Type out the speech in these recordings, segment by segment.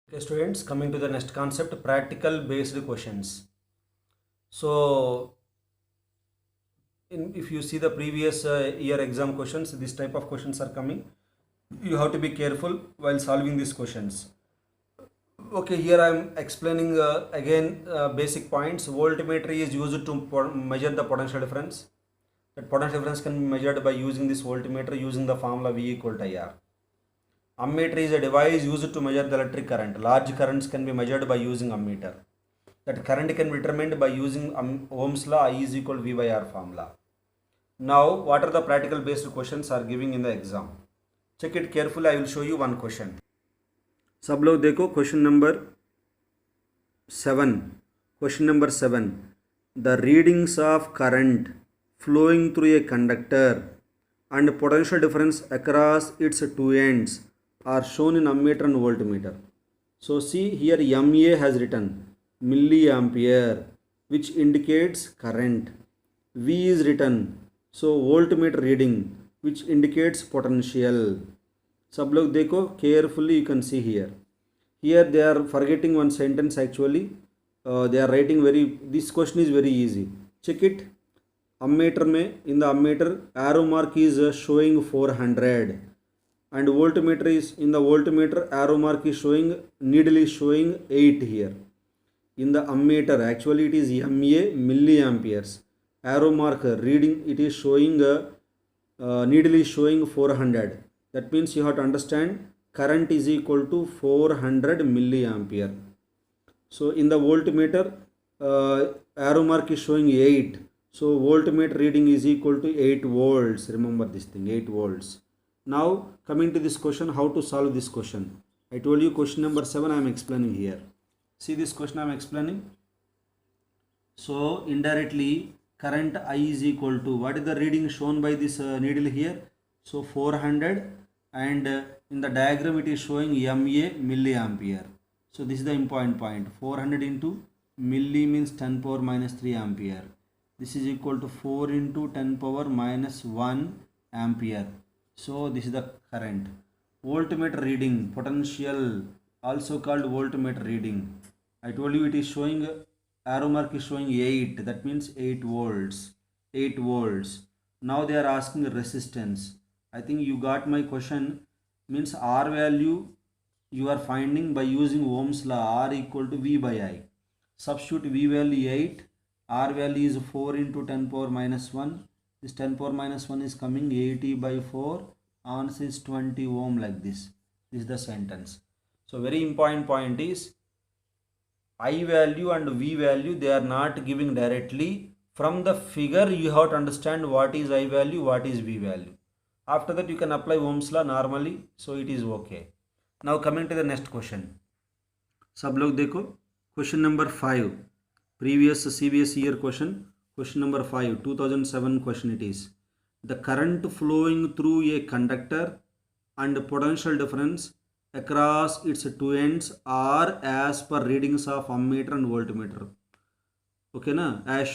Okay, students, coming to the next concept, practical based questions. So, if you see the previous year exam questions, this type of questions are coming. You have to be careful while solving these questions. Okay, here I am explaining again basic points. Voltmeter is used to measure the potential difference. That potential difference can be measured by using this voltmeter using the formula V equal to IR. Ammeter is a device used to measure the electric current. Large currents can be measured by using ammeter. That current can be determined by using Ohm's law, I is equal to V by R formula. Now, what are the practical based questions are giving in the exam? Check it carefully. I will show you one question. सब लोग देखो question number 7. Question number 7. The readings of current flowing through a conductor and potential difference across its two ends are shown in ammeter and voltmeter. So see here MA has written milliampere, which indicates current. V is written, so voltmeter reading, which indicates potential. सब लोग देखो carefully, you can see here. Here they are forgetting one sentence actually. They are writing this question is very easy. Check it. Ammeter में, in the ammeter, arrow mark is showing 400. And voltmeter is, in the voltmeter, arrow mark is showing, needle is showing 8 here. In the ammeter, actually it is MA, milliamperes. Arrow mark reading, it is showing, needle is showing 400. That means you have to understand current is equal to 400 milliampere. So in the voltmeter, arrow mark is showing 8. So voltmeter reading is equal to 8 volts. Remember this thing, 8 volts. Now coming to this question, how to solve this question. I told you question number 7 I am explaining here. See this question I am explaining. So indirectly current I is equal to, what is the reading shown by this needle here? So 400, and in the diagram it is showing MA, milliampere. So this is the important point. 400 into milli means 10 power minus 3 ampere. This is equal to 4 into 10 power minus 1 ampere. So this is the current. Voltmeter reading, potential, also called voltmeter reading. I told you it is showing, arrow mark is showing 8. That means 8 volts. 8 volts. Now they are asking resistance. I think you got my question. Means R value you are finding by using Ohm's law, R equal to V by I. Substitute V value 8, R value is 4 into 10 power minus 1. This 10 power minus 1 is coming 80 by 4, answer is 20 ohm, like this. This is the sentence. So very important point is I value and V value, they are not giving directly. From the figure you have to understand what is I value, what is V value. After that you can apply Ohm's law normally, so it is okay. Now coming to the next question. सब लोग देखो question number 5, previous CBSE year question number 5, 2007 question it is. The current flowing through a conductor and potential difference across its two ends are as per readings of ammeter and voltmeter. Okay na, as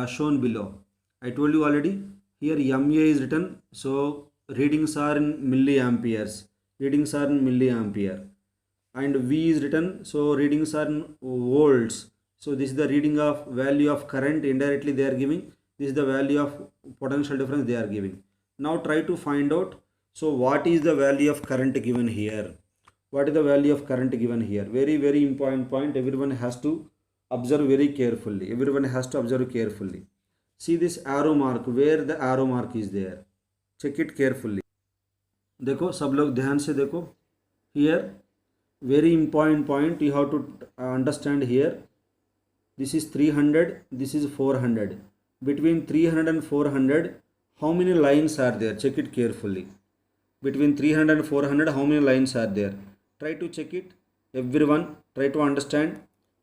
shown below. I told you already, here MA is written, so readings are in milliamperes. Readings are in milliampere. And V is written, so readings are in volts. So this is the reading of value of current, indirectly they are giving. This is the value of potential difference they are giving. Now try to find out, so what is the value of current given here? What is the value of current given here? Very, very important point. Everyone has to observe very carefully. Everyone has to observe carefully. See this arrow mark, where the arrow mark is there. Check it carefully. देखो सब लोग ध्यान से देखो. Here very important point you have to understand here. This is 300, this is 400. Between 300 and 400, how many lines are there? Check it carefully. Between 300 and 400, how many lines are there? Try to check it. Everyone try to understand.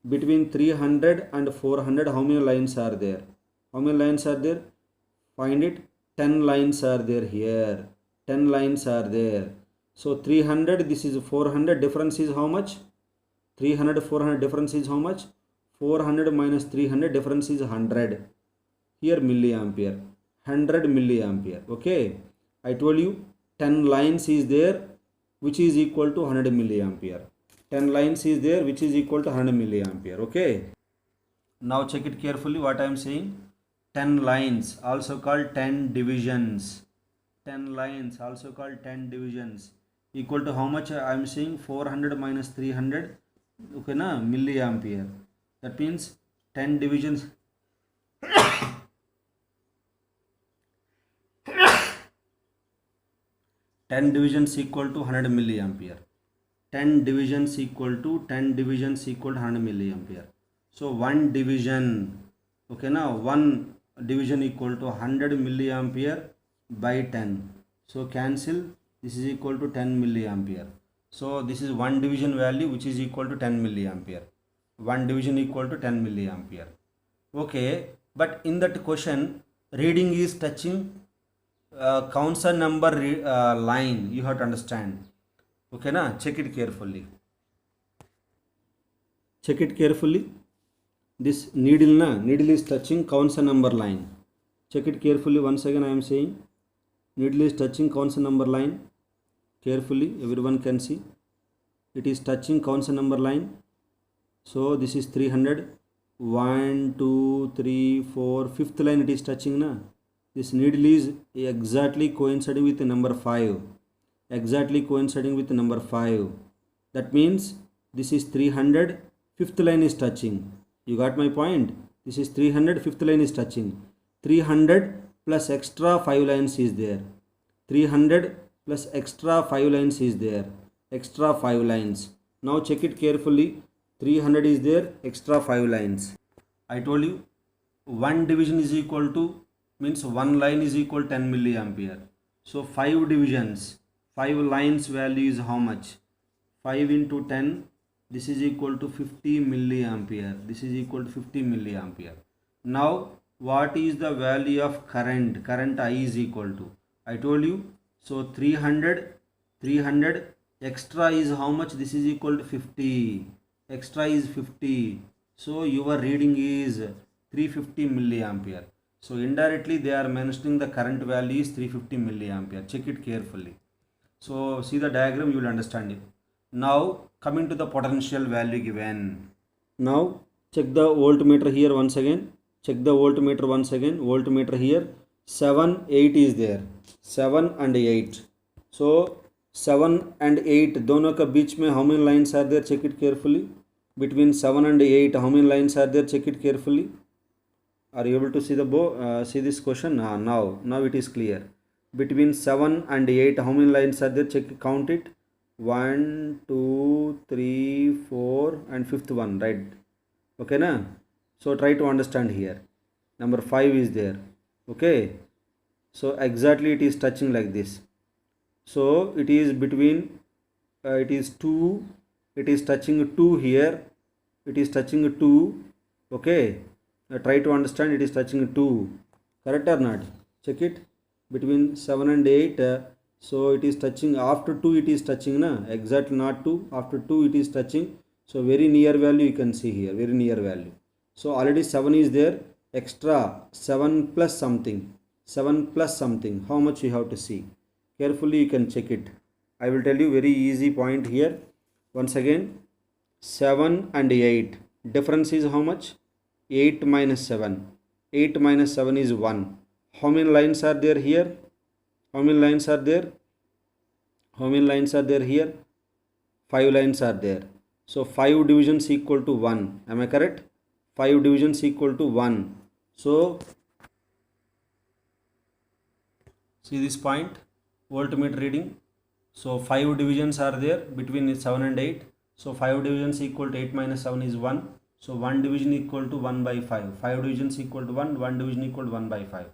Between 300 and 400, how many lines are there? How many lines are there? Find it. 10 lines are there here. 10 lines are there. So 300, this is 400, difference is how much? 300, 400, difference is how much? 400 minus 300, difference is 100. Here milliampere. 100 milliampere. Okay. I told you 10 lines is there, which is equal to 100 milliampere. 10 lines is there, which is equal to 100 milliampere. Okay. Now check it carefully what I am saying. 10 lines, also called 10 divisions. 10 lines, also called 10 divisions, equal to how much I am saying? 400 minus 300, okay na, milliampere. That means 10 divisions 10 divisions equal to 100 milliampere. 10 divisions equal to 100 milliampere. So one division, okay now, one division equal to 100 milliampere by 10. So cancel, this is equal to 10 milliampere. So this is one division value which is equal to 10 milliampere. One division equal to 10 milliampere. Okay, but in that question, reading is touching Counts number line, you have to understand. Okay na, check it carefully. Check it carefully. This needle is touching counts number line. Check it carefully. Once again I am saying, needle is touching counts number line. Carefully, everyone can see. It is touching counts number line. So this is 300. 1, 2, 3, 4. Fifth line it is touching na. This needle is exactly coinciding with the number 5. Exactly coinciding with the number 5. That means this is 300. Fifth line is touching. You got my point? This is 300. Fifth line is touching. 300 plus extra 5 lines is there. 300 plus extra 5 lines is there. Extra 5 lines. Now check it carefully. 300 is there. Extra 5 lines. I told you one division is equal to, means one line is equal to 10 milliampere. So 5 divisions, 5 lines value is how much? 5 into 10, this is equal to 50 milliampere. This is equal to 50 milliampere. Now what is the value of current? Current I is equal to, I told you, so 300 extra is how much? This is equal to 50. Extra is 50. So your reading is 350 milliampere. So indirectly they are mentioning the current value is 350 milliampere. Check it carefully. So see the diagram, you will understand it. Now coming to the potential value given. Now check the voltmeter here once again. Check the voltmeter once again. Voltmeter here 7, 8 is there. 7 and 8. So 7 and 8 दोनों का बीच में how many lines are there? Check it carefully. Between 7 and 8 how many lines are there? Check it carefully. Are you able to see the see this question? Now it is clear. Between 7 and 8 how many lines are there? Check, count it. 1, 2, 3, 4 and fifth one, right? Okay na? So try to understand here. Number 5 is there. Okay, so exactly it is touching like this. So it is between it is 2, it is touching 2 here, it is touching 2. Okay, try to understand, it is touching 2, correct or not? Check it. Between 7 and 8, so it is touching after 2, it is touching na, exactly not 2, after 2 it is touching. So very near value you can see here, very near value. So already 7 is there, extra 7 plus something, 7 plus something, how much you have to see? Carefully you can check it. I will tell you very easy point here. Once again, 7 and 8, difference is how much? 8 minus 7. 8 minus 7 is 1. How many lines are there here? How many lines are there? How many lines are there here? 5 lines are there. So 5 divisions equal to 1. Am I correct? 5 divisions equal to 1. So see this point, voltmeter reading. So 5 divisions are there between 7 and 8. So 5 divisions equal to 8 minus 7 is 1. So 1 division equal to 1 by 5. 5 divisions equal to 1. 1 division equal to 1 by 5.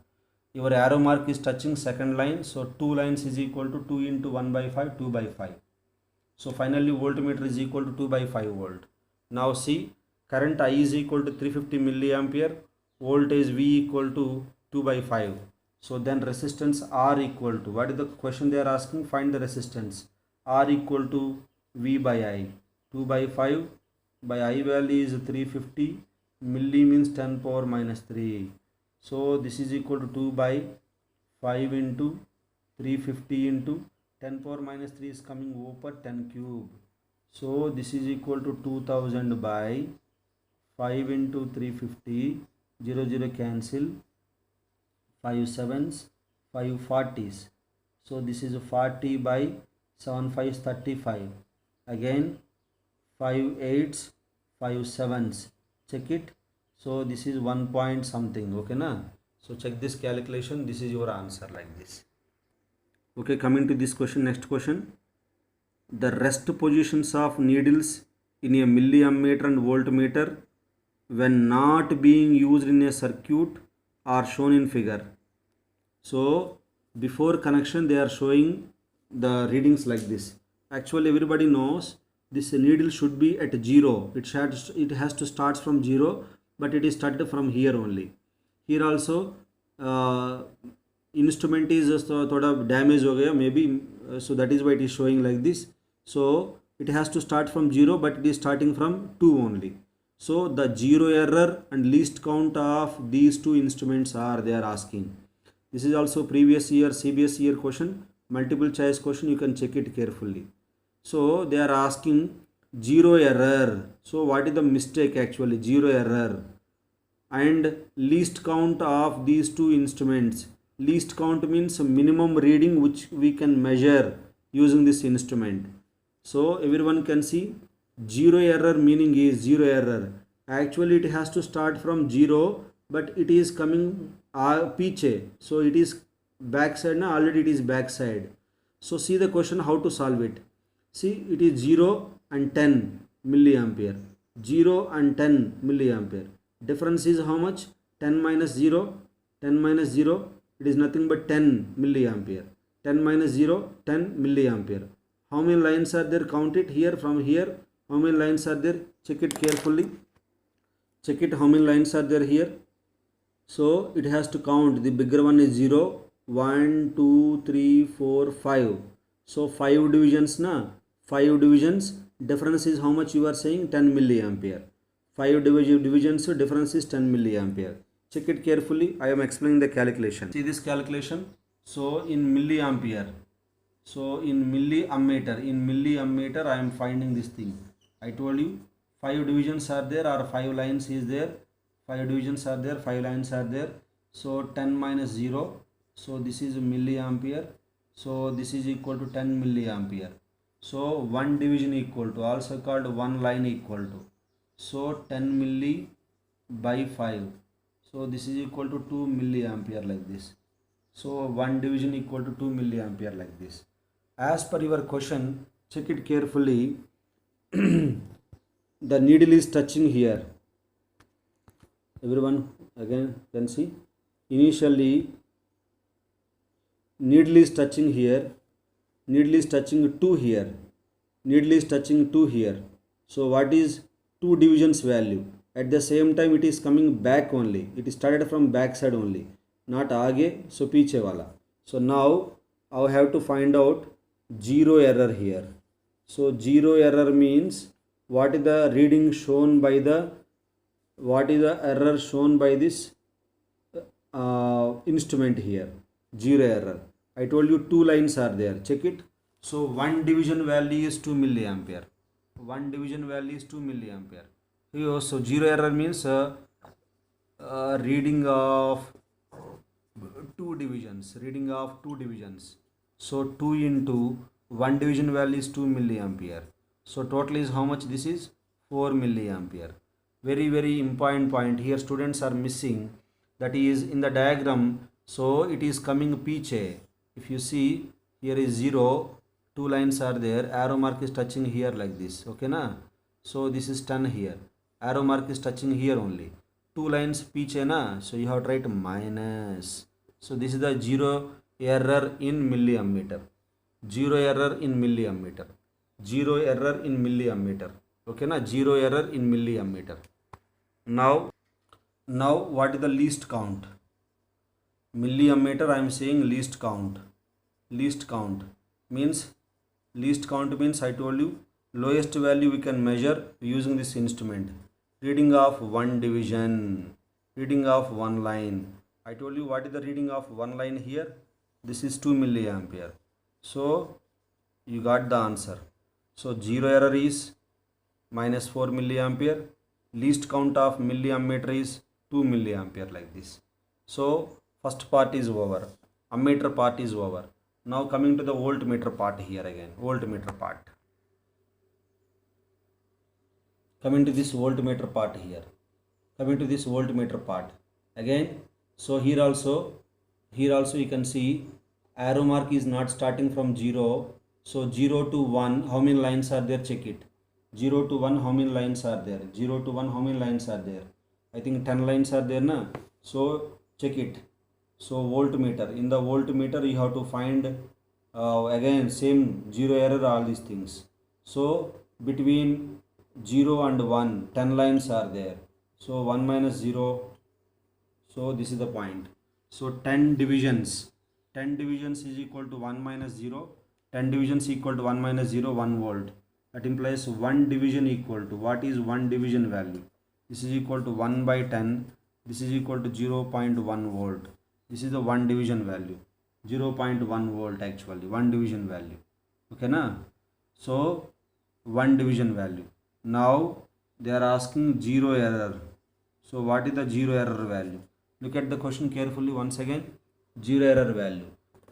Your arrow mark is touching second line. So 2 lines is equal to 2 into 1 by 5, 2 by 5. So finally voltmeter is equal to 2 by 5 volt. Now see, current I is equal to 350 milliampere. Voltage V equal to 2 by 5. So then resistance R equal to, what is the question they are asking? Find the resistance. R equal to V by I. 2 by 5 by I value is 350. Milli means 10 power minus 3. So this is equal to 2 by 5 into 350 into 10 power minus 3 is coming over 10 cube. So this is equal to 2000 by 5 into 350, 0 cancel, 5 sevens, 5 40s. So this is 40 by 7 5s 35. Again 5 8s, 5 sevens. Check it. So this is 1 point something. Okay na? So check this calculation. This is your answer like this. Okay, coming to this question. Next question. The rest positions of needles in a milliammeter and voltmeter when not being used in a circuit are shown in figure. So before connection they are showing the readings like this. Actually everybody knows this needle should be at 0. It has to start from 0, but it is started from here only. Here also instrument is thoda damage ho gaya maybe, so that is why it is showing like this. So it has to start from 0, but it is starting from 2 only. So the 0 error and least count of these two instruments are they are asking. This is also previous year CBSE year question, multiple choice question. You can check it carefully. So they are asking 0 error. So what is the mistake actually? 0 error and least count of these two instruments. Least count means minimum reading which we can measure using this instrument. So everyone can see 0 error meaning is 0 error. Actually it has to start from 0, but it is coming piche. So it is backside now, already it is backside. So see the question how to solve it. See, it is 0 and 10 milliampere. 0 and 10 milliampere. Difference is how much? 10 minus 0. 10 minus 0. It is nothing but 10 milliampere. 10 minus 0. 10 milliampere. How many lines are there? Count it here from here. How many lines are there? Check it carefully. Check it how many lines are there here. So it has to count. The bigger one is 0. 1, 2, 3, 4, 5. So 5 divisions na. 5 divisions. Difference is how much you are saying? 10 milliampere. 5 divisions difference is 10 milliampere. Check it carefully. I am explaining the calculation. See this calculation. So in milliampere. So in milliammeter I am finding this thing. I told you 5 divisions are there or 5 lines is there. 5 divisions are there, 5 lines are there. So 10 minus 0. So this is milliampere. So this is equal to 10 milliampere. So 1 division equal to, also called 1 line equal to. So 10 milli by 5. So this is equal to 2 milliampere like this. So 1 division equal to 2 milliampere like this. As per your question, check it carefully. The needle is touching here. Everyone again can see. Initially, needle is touching here. Needle is touching 2 here. Needle is touching 2 here. So what is 2 divisions value? At the same time it is coming back only. It started from back side only. Not aage, so piche wala. So now I have to find out 0 error here. So 0 error means what is the reading shown by the, what is the error shown by this instrument here? 0 error. I told you 2 lines are there. Check it. So 1 division value is 2 milliampere. 1 division value is 2 milliampere. Here, so 0 error means reading of 2 divisions. Reading of 2 divisions. So 2 into 1 division value is 2 milliampere. So total is how much? This is 4 milliampere. Very important point here students are missing. That is in the diagram. So it is coming piche. If you see here is 0. 2 lines are there. Arrow mark is touching here like this. Okay na? So this is 10 here. Arrow mark is touching here only. 2 lines piche na. So you have to write minus. So this is the 0 error in milliammeter. 0 error in milliammeter. 0 error in milliammeter. Okay na? 0 error in milliammeter. Now what is the least count? Milliammeter I am saying least count. Least count means I told you lowest value we can measure using this instrument. Reading of 1 division. Reading of 1 line. I told you what is the reading of 1 line here. This is 2 milliampere. So you got the answer. So zero error is minus 4 milliampere. Least count of milliammeter is 2 milliampere, like this. So first part is over, ammeter part is over. Now coming to the voltmeter part here again. Voltmeter part. Coming to this voltmeter part here. Coming to this voltmeter part again. So here also you can see arrow mark is not starting from 0. So 0 to 1, how many lines are there? Check it. 0 to 1, how many lines are there? 0 to 1, how many lines are there? I think 10 lines are there, na? So check it. So voltmeter, in the voltmeter you have to find again same zero error, all these things. So between 0 and 1, 10 lines are there. So 1 minus 0. So this is the point. So 10 divisions. 10 divisions is equal to 1 minus 0. 10 divisions equal to 1 minus 0, 1 volt. That implies 1 division equal to, what is 1 division value? This is equal to 1 by 10. This is equal to 0.1 volt. This is the 1 division value. 0.1 volt actually, 1 division value. Okay, na? So 1 division value. Now they are asking zero error. So what is the zero error value? Look at the question carefully once again. Zero error value.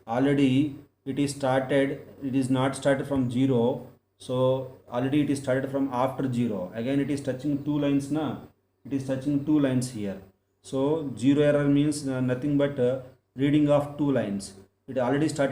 Already it is started, it is not started from 0. So already it is started from after 0. Again it is touching 2 lines, na? It is touching 2 lines here. So zero error means nothing but reading of 2 lines. It already started